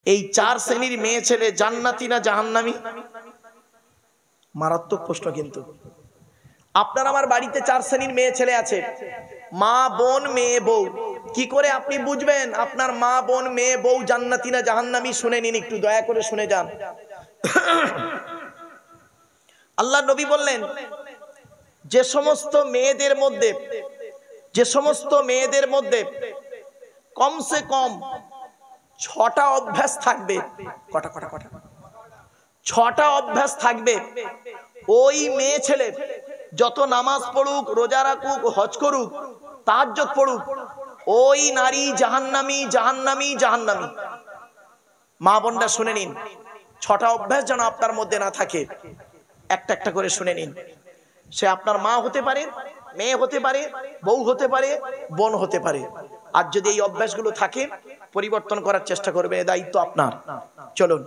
এই চার শ্রেণীর মেয়ে ছেলে জান্নাতি না জাহান্নামী? মারাত্মক প্রশ্ন। কিন্তু আপনার আমার বাড়িতে চার শ্রেণীর মেয়ে ছেলে আছে, মা বোন মেয়ে বউ। কি করে আপনি বুঝবেন আপনার মা বোন মেয়ে বউ জান্নাতি না জাহান্নামী? শুনে নিন, একটু দয়া করে শুনে যান। আল্লাহ নবী বললেন, যে সমস্ত মেয়েদের মধ্যে কমসে কম 6টা অভ্যাস থাকবে, ছটা অভ্যাস থাকবে, ওই মেয়ে ছেলে যত নামাজ পড়ুক, রোজা রাখুক, হজ করুক, তাহাজ্জুদ পড়ুক, ওই নারী জাহান্নামী, জাহান্নামী, জাহান্নামী। মা বোনরা শুনে নিন, 6টা অভ্যাস যেন আপনার মধ্যে না থাকে। একটা একটা করে শুনে নিন। সে আপনার মা হতে পারে, মেয়ে হতে পারে, বউ হতে পারে, বোন হতে পারে। আর যদি এই অভ্যাসগুলো থাকে, পরিবর্তন করার চেষ্টা করবে, দায়িত্ব আপনার। চলুন।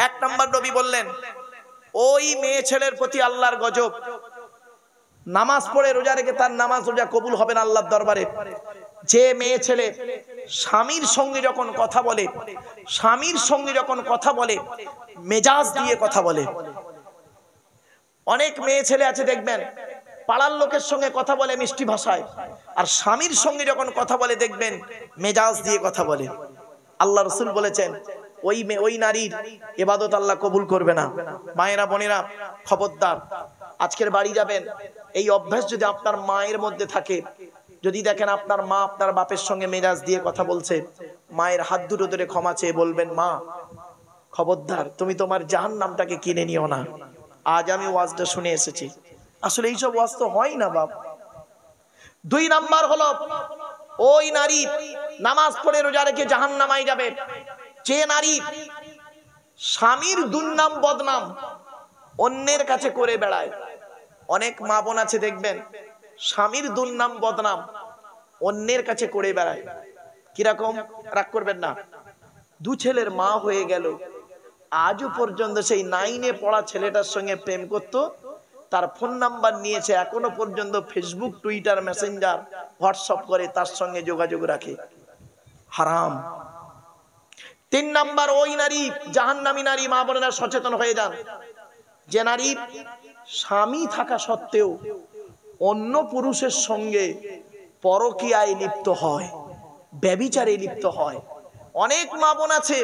1 নম্বর নবী বললেন, ওই মেয়ে ছেলের প্রতি আল্লাহর গজব। নামাজ পড়ে রোজা রেখে তার নামাজ রোজা কবুল হবে না আল্লাহর দরবারে। যে মেয়ে ছেলে স্বামীর সঙ্গে যখন কথা বলে মেজাজ দিয়ে কথা বলে। অনেক মেয়ে ছেলে আছে দেখবেন, পাড়ার লোকের সঙ্গে কথা বলে মিষ্টি ভাষায়, আর স্বামীর সঙ্গে যখন কথা বলে দেখবেন মেজাজ দিয়ে কথা বলে। আল্লাহ রাসূল বলেছেন, ওই নারীর ইবাদত আল্লাহ কবুল করবে না। মায়েরা বোনেরা খবরদার, আজকের বাড়ি যাবেন, এই অভ্যাস যদি আপনার মায়ের মধ্যে থাকে, যদি দেখেন আপনার মা আপনার বাপের সঙ্গে মেজাজ দিয়ে কথা বলছে, মায়ের হাত দুটো ধরে ক্ষমা চেয়ে বলবেন, মা খবরদার, তুমি তোমার জাহান্নামটাকে কিনে নিও না। আজ আমি ওয়াজটা শুনে এসেছি, আসলে এইসব ওয়াজ তো হয় না বাপ। 2 নাম্বার হলো, ওই নারী নামাজ পড়ে রোজা রেখে জাহান্নামায় যাবে যে নারী স্বামীর দুর্নাম বদনাম অন্যের কাছে করে বেড়ায়। অনেক মা বোন আছে দেখবেন, স্বামীর দুর্নাম বদনাম অন্যের কাছে করে বেড়ায়। কিরকম? রাগ করবেন না, 2 ছেলের মা হয়ে গেল, আজও পর্যন্ত সেই 9-এ পড়া ছেলেটার সঙ্গে প্রেম করত, তার ফোন নাম্বার নিয়েছে, এখনো পর্যন্ত ফেসবুক, টুইটার, মেসেঞ্জার, হোয়াটসঅ্যাপ করে তার সঙ্গে যোগাযোগ রাখে। হারাম। 3 নাম্বার, ওই নারী জাহান্নামী নারী। মা বোনেরা সচেতন হয়ে যান। যে নারী স্বামী থাকা সত্ত্বেও অন্য পুরুষের সঙ্গে পরকীয়ায় লিপ্ত হয়, ব্যভিচারে লিপ্ত হয়। অনেক মা বোন আছে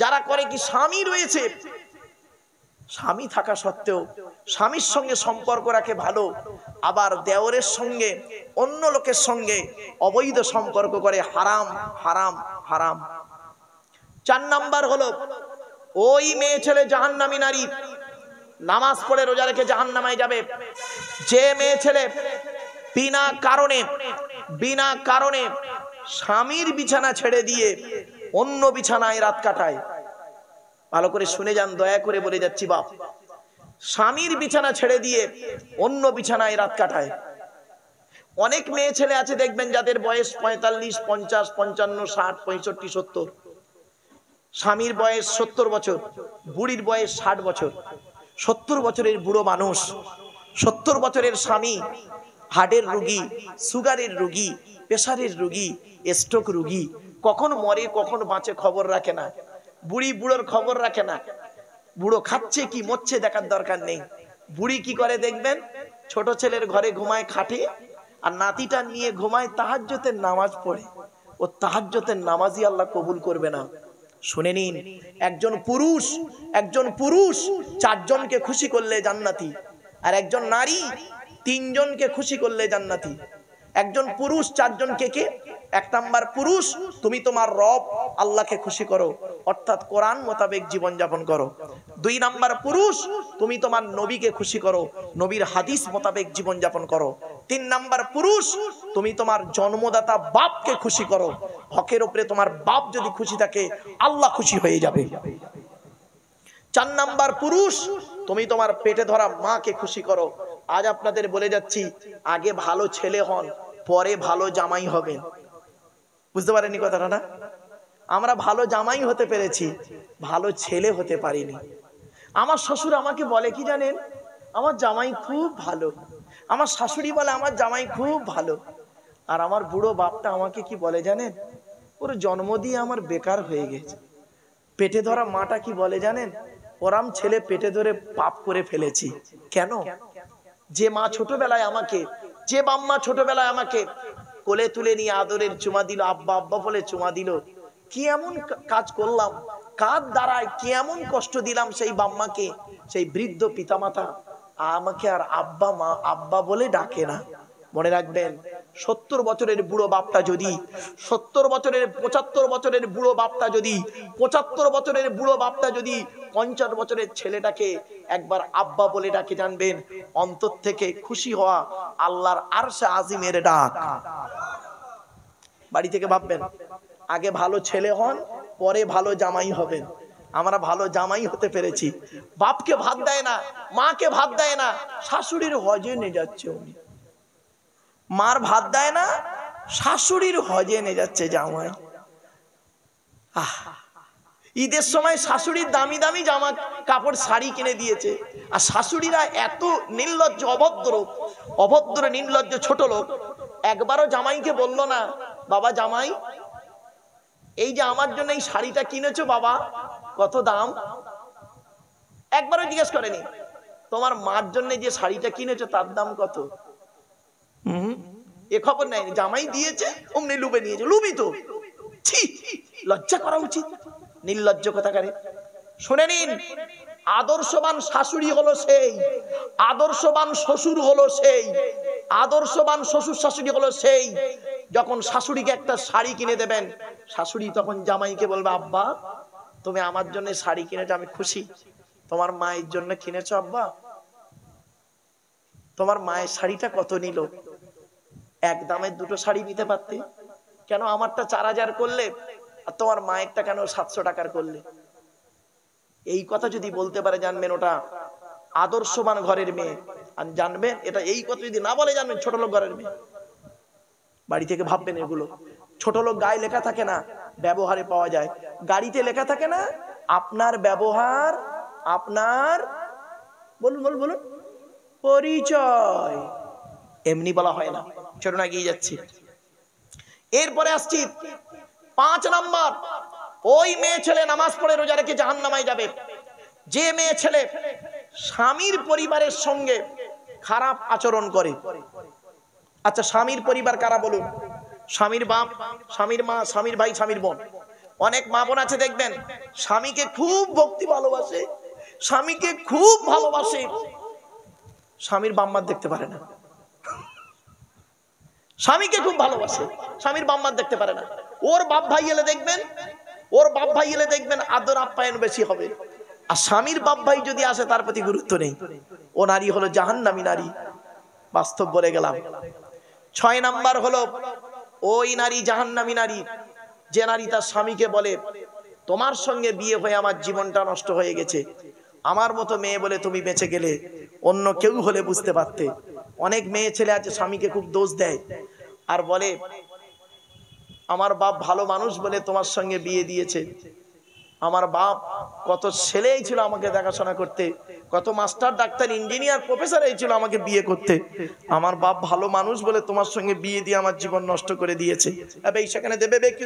যারা করে কি, স্বামী রয়েছে, স্বামী থাকা সত্ত্বেও স্বামীর সঙ্গে সম্পর্ক রাখে ভালো, আবার দেওরের সঙ্গে অন্য লোকের সঙ্গে অবৈধ সম্পর্ক করে। হারাম, হারাম, হারাম। 4 নাম্বার হলো, ওই মেয়ে ছেলে জাহান্নামী নারী, নামাজ পড়ে রোজা রেখে জাহান্নামায় যাবে যে মেয়ে ছেলে বিনা কারণে স্বামীর বিছানা ছেড়ে দিয়ে অন্য বিছানায় রাত কাটায়। ভালো করে শুনে যান, দয়া করে বলে যাচ্ছি বাপ। স্বামীর বিছানা ছেড়ে দিয়ে অন্য বিছানায় রাত কাটায়। অনেক মেয়ে ছেলে আছে দেখবেন, যাদের বয়স 45, 50, 55, 60, 65, 70। স্বামীর বয়স 70 বছর, বুড়ির বয়স 60 বছর। 70 বছরের বুড়ো মানুষ, 70 বছরের স্বামী হার্টের রোগী, সুগারের রোগী, প্রেসারের রোগী, স্ট্রোক রোগী, কখন মরে কখন বাঁচে খবর রাখে না। বুড়োর খবর রাখে না। বুড়ো খাচ্ছে কি মরছে দেখার দরকার নেই। বুড়ি কি করে দেখবেন, ছোট ছেলের ঘরে ঘুমায় খাটে, আর নাতিটা নিয়ে ঘুমায় তাহাজ্জুদের নামাজ পড়ে। ও তাহাজ্জুদের নামাজই আল্লাহ কবুল করবে না। শুনে নিন, একজন পুরুষ 4 জনকে খুশি করলে জান্নাতি, আর একজন নারী 3 জনকে খুশি করলে জান্নাতি। একজন পুরুষ 4 জনকে কে? 1 নাম্বার পুরুষ, তুমি তোমার রব আল্লাহকে খুশি করো, অর্থাৎ কোরআন মোতাবেক জীবন যাপন করো। 2 নাম্বার পুরুষ, তুমি তোমার নবীকে খুশি করো, নবীর হাদিস মোতাবেক জীবন যাপন করো। 3 নাম্বার পুরুষ, তুমি তোমার জন্মদাতা বাপকে খুশি করো। হকের উপরে তোমার বাপ যদি খুশি থাকে, আল্লাহ খুশি হয়ে যাবে। 4 নাম্বার পুরুষ, তুমি তোমার পেটে ধরা মাকে খুশি করো। আজ আপনাদের বলে যাচ্ছি, আগে ভালো ছেলে হন, পরে ভালো জামাই হবেন। বুঝতে পারেননি কথাটা না? আমরা ভালো জামাই হতে পেরেছি, ভালো ছেলে হতে পারিনি। আমার শ্বশুর আমাকে বলে কি জানেন, আমার জামাই খুব ভালো। আমার শাশুড়ি বলে আমার জামাই খুব ভালো। আর আমার বুড়ো বাপটা আমাকে কি বলে জানেন, ওর জন্ম দিয়ে আমার বেকার হয়ে গেছে। পেটে ধরা মাটা কি বলে জানেন? ওরাম ছেলে পেটে ধরে পাপ করে ফেলেছি। কেন? যে মা ছোটবেলায় আমাকে, যে বাম্মা ছোটবেলায় আমাকে কোলে তুলে নিয়ে আদরের চুমা দিল, আব্বা আব্বা বলে চুমা দিল, কি এমন কাজ করলাম, কার দ্বারায় কি এমন কষ্ট দিলাম সেই বাম্মাকে, সেই বৃদ্ধ পিতামাতা আমাকে আর আব্বা মা আব্বা বলে ডাকে না। মনে রাখবেন, 70 বছরের বুড়ো বাপটা যদি, 70 বছরের 75 বছরের বুড়ো বাপটা যদি, 75 বছরের বুড়ো বাপটা যদি 50 বছরের ছেলেটাকে একবার আব্বা বলে ডাকে, জানবেন অন্তর থেকে খুশি হওয়া আল্লাহর আরশে আজিমের ডাক। বাড়ি থেকে ভাববেন, আগে ভালো ছেলে হন, পরে ভালো জামাই হবেন। আমরা ভালো জামাই হতে পেরেছি। বাপকে ভাত দেয় না, মাকে ভাত দেয় না, শাশুড়ির হজে নিয়ে যাচ্ছে উনি। মার ভাত দেয় না, শাশুড়ির হজে নিয়ে যাচ্ছে জামাই। ঈদের সময় শাশুড়ির দামি দামি জামা কাপড় শাড়ি কিনে দিয়েছে, আর শাশুড়িরা এত নির্লজ্জ, অভদ্র অভদ্র নির্লজ্জ ছোট লোক, একবারও জামাইকে বলল না, বাবা জামাই এই যে আমার জন্য এই শাড়িটা কিনেছো বাবা, কত দাম? একবারও জিজ্ঞেস করেনি। তোমার মার জন্য যে শাড়িটা কিনেছো তার দাম কত? এ খবর নেই। জামাই দিয়েছে, অমনি লুবে নিয়েছে। লুবি তো, ছি, লজ্জা করা উচিত। নির্লজ্জ কথাকারে। শুনে নিন, আদর্শবান শাশুড়ি হলো সেই, আদর্শবান শ্বশুর হলো সেই, আদর্শবান শ্বশুর শাশুড়ি হলো সেই, যখন শাশুড়িকে একটা শাড়ি কিনে দেবেন, শাশুড়ি তখন জামাইকে বলবে, আব্বা তুমি আমার জন্য শাড়ি কিনেছো, আমি খুশি। তোমার মায়ের জন্য কিনেছো আব্বা? তোমার মায়ের শাড়িটা কত নিল? এক দামের দুটো শাড়ি নিতে পারতে, কেন আমারটা 4000 করলে আর তোমার মায়েরটা কেন 700 টাকার করলে? এই কথা যদি বলতে পারে, জানবেন ওটা আদর্শবান ঘরের মেয়ে। আর জানবেন এটা, এই কথা যদি না বলে, জানবেন ছোট লোক ঘরের মেয়ে। বাড়ি থেকে ভাববেন এগুলো। ছোট লোক গায়ে লেখা থাকে না, ব্যবহারে পাওয়া যায়। গাড়িতে লেখা থাকে না, আপনার ব্যবহার আপনার, বলুন বলুন বলুন, পরিচয়। এমনি বলা হয় না। চলুন এগিয়ে যাচ্ছি। এরপরে আসছি 5 নাম্বার। ওই মেয়ে ছেলে নামাজ পড়ে রোজা রেখে জাহান্নামে যাবে, যে মেয়ে ছেলে স্বামীর পরিবারের সঙ্গে খারাপ আচরণ করে। আচ্ছা, স্বামীর পরিবার কারা বলুন? স্বামীর বাপ, স্বামীর মা, স্বামীর ভাই, স্বামীর বোন। অনেক মা বোন আছে দেখবেন, স্বামীকে খুব ভক্তি ভালোবাসে, স্বামীকে খুব ভালোবাসে, স্বামীর বাম্মার দেখতে পারে না। স্বামীকে খুব ভালোবাসে, স্বামীর বাম্মার দেখতে পারে না। ওর বাপ ভাই এলে দেখবেন, ওর বাপ ভাই এলে দেখবেন আদর আপ্যায়ন বেশি হবে। আর স্বামীর বাপ ভাই যদি আসে, তার প্রতি গুরুত্ব নেই। ও নারী হলো জাহান্নামী নারী। বাস্তব বলে গেলাম। 6 নাম্বার হলো ওই নারী জাহান্নামী নারী, যে নারী তার স্বামীকে বলে, তোমার সঙ্গে বিয়ে হয়ে আমার জীবনটা নষ্ট হয়ে গেছে, আমার মতো মেয়ে বলে তুমি বেঁচে গেলে, অন্য কেউ হলে বুঝতে পারতে। অনেক মেয়ে ছেলে আছে স্বামীকে খুব দোষ দেয় আর বলে, আমার বাপ ভালো মানুষ বলে তোমার সঙ্গে বিয়ে দিয়েছে, আমার বাপ কত ছেলেই ছিল আমাকে দেখাশোনা করতে, কত মাস্টার ডাক্তার ইঞ্জিনিয়ার প্রফেসর এই ছিল আমাকে বিয়ে করতে, আমার বাপ ভালো মানুষ বলে তোমার সঙ্গে বিয়ে দিয়ে আমার জীবন নষ্ট করে দিয়েছে। সেখানে দেবে কি,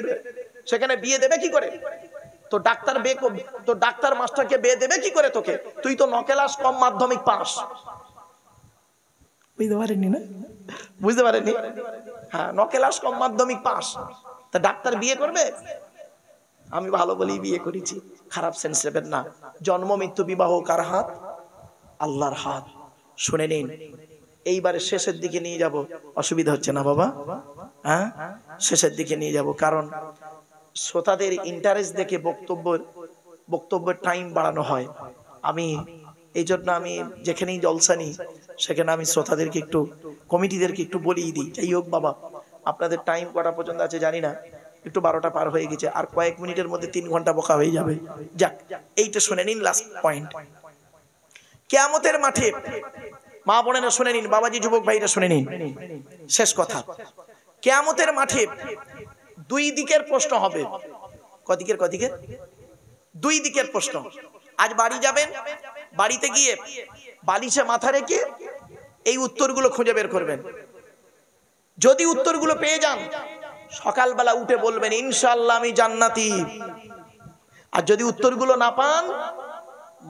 সেখানে বিয়ে দেবে কি করে? তো ডাক্তার তো ডাক্তার মাস্টারকে বিয়ে দেবে কি করে তোকে? তুই তো 9 ক্লাস কম মাধ্যমিক পাস। বুঝতে পারেননি না? বুঝতে পারেননি? হ্যাঁ, 9 ক্লাস কম মাধ্যমিক পাস, তা ডাক্তার বিয়ে করবে? আমি ভালো বলেই বিয়ে করেছি। খারাপ সেন্স নেবেন না। জন্ম মৃত্যু বিবাহ কার হাত? আল্লাহর হাত। শুনে নিন, এইবারে শেষের দিকে নিয়ে যাব। অসুবিধা হচ্ছে না বাবা? হ্যাঁ, শেষের দিকে নিয়ে যাব, কারণ শ্রোতাদের ইন্টারেস্ট দেখে বক্তব্যের টাইম বাড়ানো হয়। আমি এই জন্য আমি যেখানেই জলসা নিই, সেখানে আমি শ্রোতাদেরকে একটু, কমিটিদেরকে একটু বলিয়ে দিই, যাই হোক বাবা আপনাদের টাইম কটা পর্যন্ত আছে জানি না, একটু 12টা পার হয়ে গেছে, আর কয়েক মিনিটের মধ্যে 3 ঘন্টা বকা হয়ে যাবে। যাক, এইটা শুনে নিন, লাস্ট পয়েন্ট। কিয়ামতের মাঠে, মা বোনেরা শুনে নিন, বাবাজি যুবক ভাইরা শুনে নিন, শেষ কথা। কিয়ামতের মাঠে 2 দিকের প্রশ্ন হবে। কদিকের? 2 দিকের প্রশ্ন। আজ বাড়ি যাবেন, বাড়িতে গিয়ে বালিশে মাথা রেখে এই উত্তরগুলো খুঁজে বের করবেন। যদি উত্তরগুলো পেয়ে যান, সকালবেলা উঠে বলবেন, ইনশাআল্লাহ আমি জান্নাতি। আর যদি উত্তরগুলো না পান,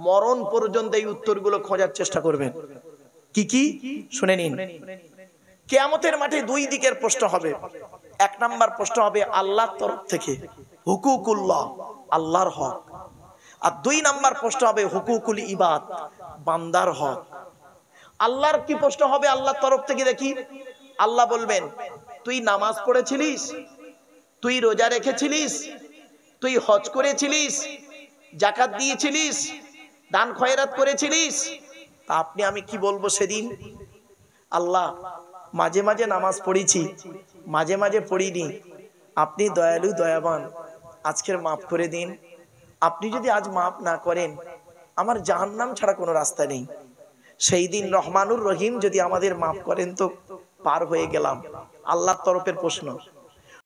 মরণ পর্যন্ত এই উত্তরগুলো খোঁজার চেষ্টা করবেন। কি কি শুনে নিন। কিয়ামতের মাঠে দুই দিকের প্রশ্ন হবে। এক নাম্বার প্রশ্ন হবে আল্লাহর তরফ থেকে, হুকুকুল্লাহ, আল্লাহর হক। আর দুই নাম্বার প্রশ্ন হবে হুকুকুল ইবাদ, বান্দার হক। আল্লাহর কি প্রশ্ন হবে আল্লাহর তরফ থেকে? দেখি, আল্লাহ বলবেন, তুই নামাজ পড়েছিলিস, তুই রোজা রেখেছিলিস, তুই হজ করেছিলিস, যাকাত দিয়েছিলিস, দান খয়রাত করেছিলিস? তা আমি কি বলবো সেদিন? আল্লাহ, মাঝে মাঝে নামাজ পড়েছি, মাঝে মাঝে পড়িনি, আপনি দয়ালু দয়াবান, আজকের মাফ করে দিন। আপনি যদি আজ মাফ না করেন, আমার জাহান্নাম ছাড়া কোনো রাস্তা নেই। সেই দিন রহমানুর রহিম যদি আমাদের মাফ করেন তো পার হয়ে গেলাম। আল্লাহর তরফের প্রশ্ন।